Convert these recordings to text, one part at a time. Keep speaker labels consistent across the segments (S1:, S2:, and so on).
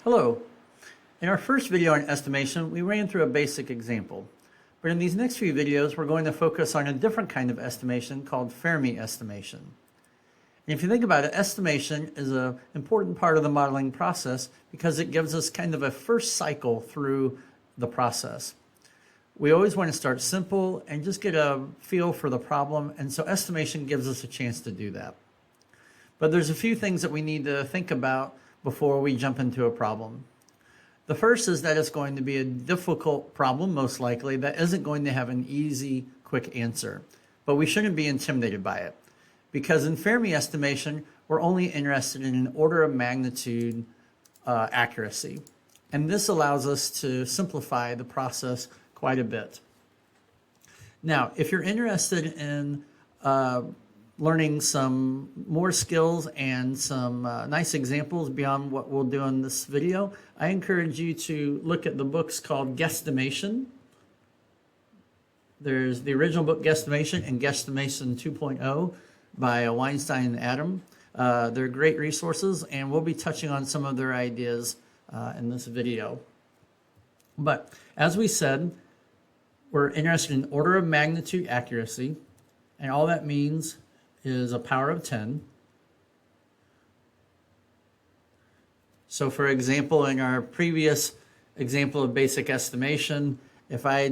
S1: Hello. In our first video on estimation, we ran through a basic example. But in these next few videos, we're going to focus on a different kind of estimation called Fermi estimation. And if you think about it, estimation is an important part of the modeling process because it gives us kind of a first cycle through the process. We always want to start simple and just get a feel for the problem, and so estimation gives us a chance to do that. But there's a few things that we need to think about before we jump into a problem. The first is that it's going to be a difficult problem, most likely, that isn't going to have an easy, quick answer. But we shouldn't be intimidated by it, because in Fermi estimation, we're only interested in an order of magnitude accuracy. And this allows us to simplify the process quite a bit. Now, if you're interested in learning some more skills and some nice examples beyond what we'll do in this video, I encourage you to look at the books called Guesstimation. There's the original book Guesstimation and Guesstimation 2.0 by Weinstein and Adam. They're great resources, and we'll be touching on some of their ideas in this video. But as we said, we're interested in order of magnitude accuracy, and all that means is a power of 10. So for example, in our previous example of basic estimation, if I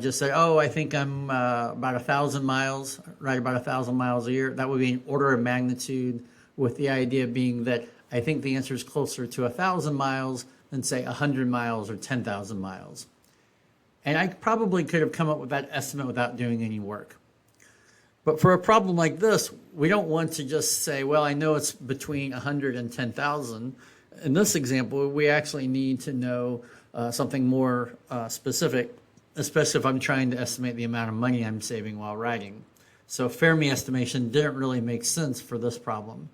S1: just said, oh, I think I'm about 1,000 miles, right about 1,000 miles a year, that would be an order of magnitude, with the idea being that I think the answer is closer to 1,000 miles than say 100 miles or 10,000 miles. And I probably could have come up with that estimate without doing any work. But for a problem like this, we don't want to just say, well, I know it's between 100 and 10,000. In this example, we actually need to know something more specific, especially if I'm trying to estimate the amount of money I'm saving while riding. So Fermi estimation didn't really make sense for this problem.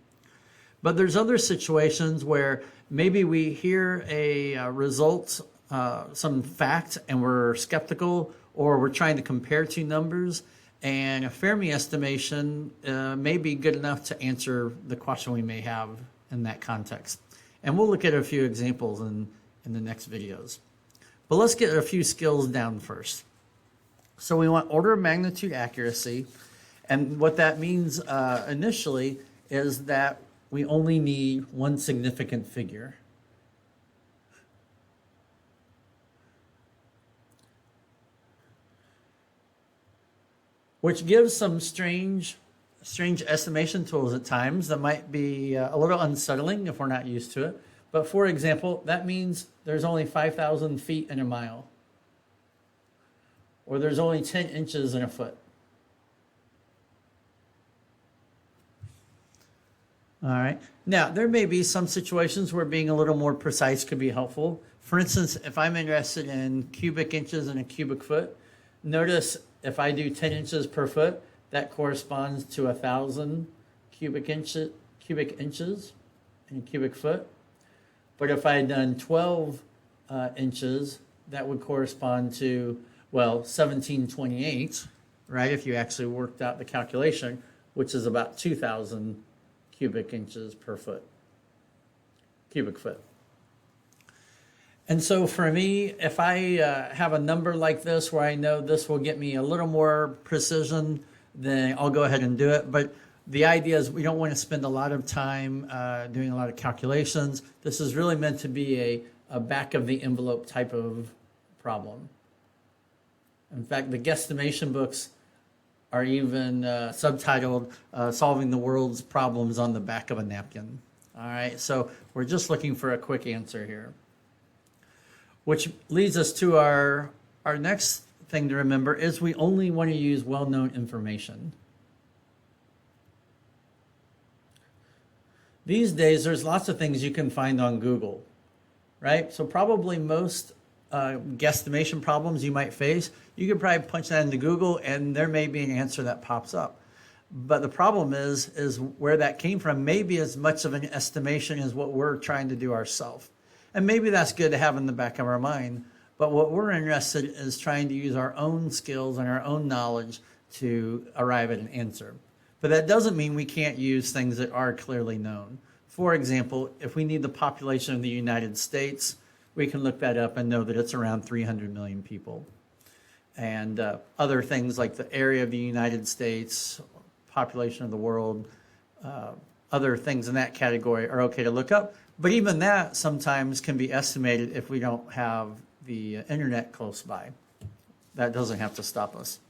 S1: But there's other situations where maybe we hear a result, some fact, and we're skeptical, or we're trying to compare two numbers, and a Fermi estimation may be good enough to answer the question we may have in that context. And we'll look at a few examples in the next videos. But let's get a few skills down first. So we want order of magnitude accuracy, and what that means initially is that we only need one significant figure. Which gives some strange estimation tools at times that might be a little unsettling if we're not used to it. But for example, that means there's only 5,000 feet in a mile, or there's only 10 inches in a foot. All right. Now, there may be some situations where being a little more precise could be helpful. For instance, if I'm interested in cubic inches in a cubic foot, notice if I do 10 inches per foot, that corresponds to 1,000 cubic inches in a cubic foot. But if I had done 12 inches, that would correspond to, well, 1728, right? If you actually worked out the calculation, which is about 2,000 cubic inches per foot, cubic foot. And so for me, if I have a number like this where I know this will get me a little more precision, then I'll go ahead and do it. But the idea is we don't want to spend a lot of time doing a lot of calculations. This is really meant to be a back of the envelope type of problem. In fact, the guesstimation books are even subtitled Solving the World's Problems on the Back of a Napkin. All right, so we're just looking for a quick answer here. Which leads us to our next thing to remember is we only want to use well-known information. These days, there's lots of things you can find on Google, right? So probably most guesstimation problems you might face, you could probably punch that into Google and there may be an answer that pops up. But the problem is where that came from may be as much of an estimation as what we're trying to do ourselves. And maybe that's good to have in the back of our mind, but what we're interested in is trying to use our own skills and our own knowledge to arrive at an answer. But that doesn't mean we can't use things that are clearly known. For example, if we need the population of the United States, we can look that up and know that it's around 300 million people. And other things like the area of the United States, population of the world, other things in that category are okay to look up. But even that sometimes can be estimated if we don't have the internet close by. That doesn't have to stop us.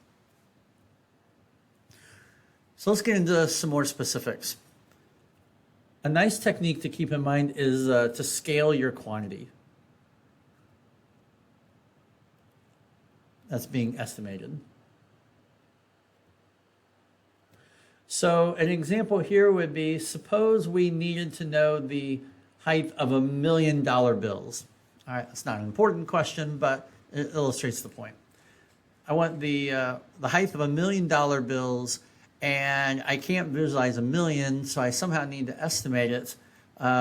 S1: So let's get into some more specifics. A nice technique to keep in mind is to scale your quantity that's being estimated. So an example here would be, suppose we needed to know the height of $1 million bills. All right, that's not an important question, but it illustrates the point. I want the height of $1 million bills, and I can't visualize a million, so I somehow need to estimate it.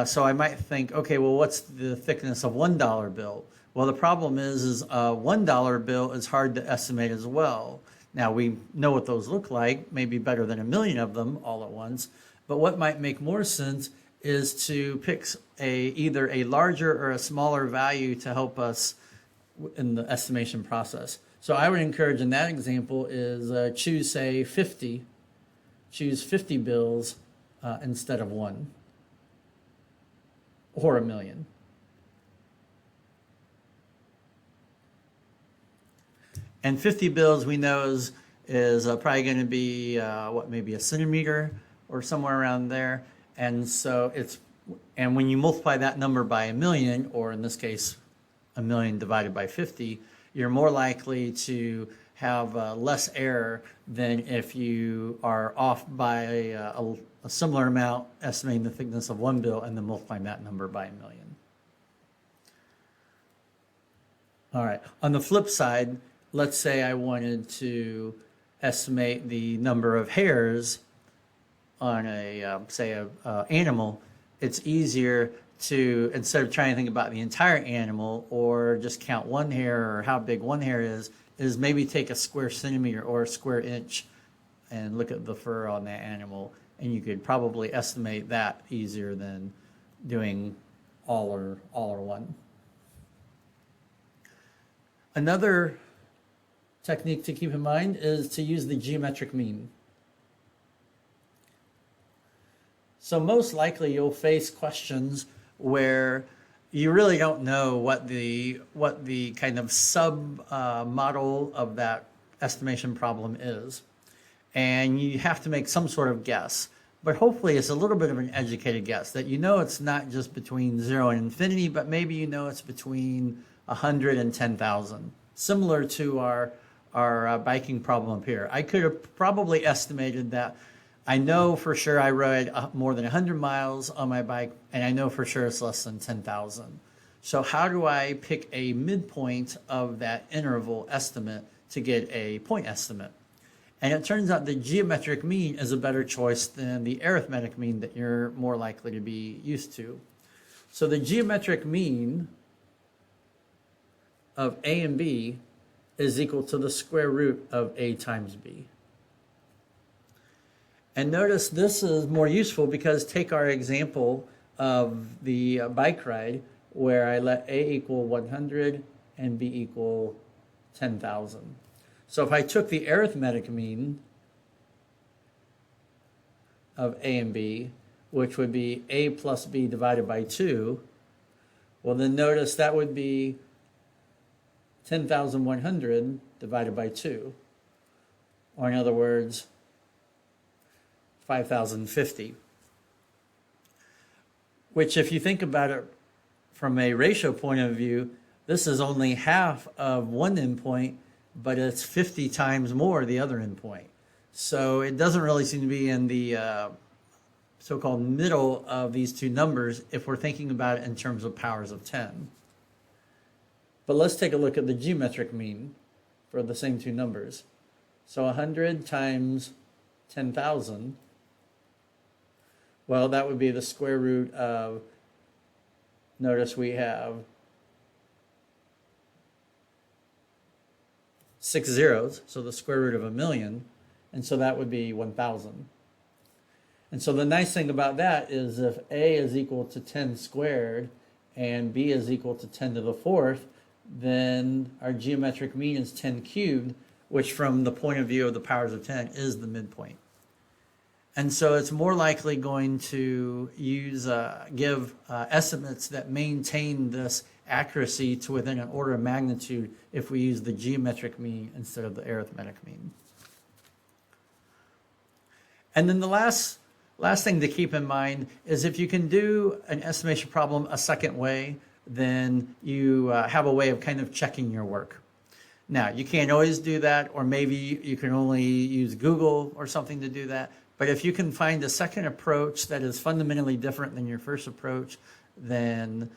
S1: So I might think, okay, well, what's the thickness of $1 bill? Well, the problem is a $1 bill is hard to estimate as well. Now, we know what those look like, maybe better than a million of them all at once, but what might make more sense is to pick either a larger or a smaller value to help us in the estimation process. So I would encourage in that example is choose, say, 50. Choose 50 bills instead of one, or a million. And 50 bills we know is probably going to be maybe a centimeter or somewhere around there. And so and when you multiply that number by a million, or in this case, a million divided by 50, you're more likely to have less error than if you are off by a similar amount, estimating the thickness of one bill and then multiplying that number by a million. All right, on the flip side, let's say I wanted to estimate the number of hairs on say an animal. It's easier to, instead of trying to think about the entire animal or just count one hair or how big one hair is maybe take a square centimeter or a square inch and look at the fur on that animal, and you could probably estimate that easier than doing all or one. Another technique to keep in mind is to use the geometric mean. So most likely you'll face questions where you really don't know what the kind of sub model of that estimation problem is, and you have to make some sort of guess. But hopefully it's a little bit of an educated guess, that you know it's not just between 0 and infinity, but maybe you know it's between 100 and 10,000. Similar to our biking problem up here. I could have probably estimated that. I know for sure I rode more than 100 miles on my bike, and I know for sure it's less than 10,000. So how do I pick a midpoint of that interval estimate to get a point estimate? And it turns out the geometric mean is a better choice than the arithmetic mean that you're more likely to be used to. So the geometric mean of A and B is equal to the square root of A times B. And notice this is more useful because take our example of the bike ride where I let A equal 100 and B equal 10,000. So if I took the arithmetic mean of A and B, which would be A plus B divided by 2, well then notice that would be 10,100 divided by 2. Or in other words, 5,050. Which if you think about it from a ratio point of view, this is only half of one endpoint, but it's 50 times more the other endpoint. So it doesn't really seem to be in the so-called middle of these two numbers if we're thinking about it in terms of powers of 10. But let's take a look at the geometric mean for the same two numbers. So 100 times 10,000, well, that would be the square root of, notice we have 6 zeros, so the square root of a million, and so that would be 1,000. And so the nice thing about that is if A is equal to 10 squared and B is equal to 10 to the fourth, then our geometric mean is 10 cubed, which from the point of view of the powers of 10 is the midpoint. And so it's more likely going to give estimates that maintain this accuracy to within an order of magnitude if we use the geometric mean instead of the arithmetic mean. And then the last thing to keep in mind is if you can do an estimation problem a second way, then you have a way of kind of checking your work. Now, you can't always do that, or maybe you can only use Google or something to do that. But if you can find a second approach that is fundamentally different than your first approach, then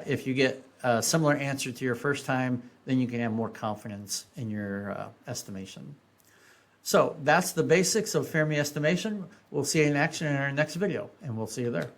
S1: if you get a similar answer to your first time, then you can have more confidence in your estimation. So that's the basics of Fermi estimation. We'll see you in action in our next video, and we'll see you there.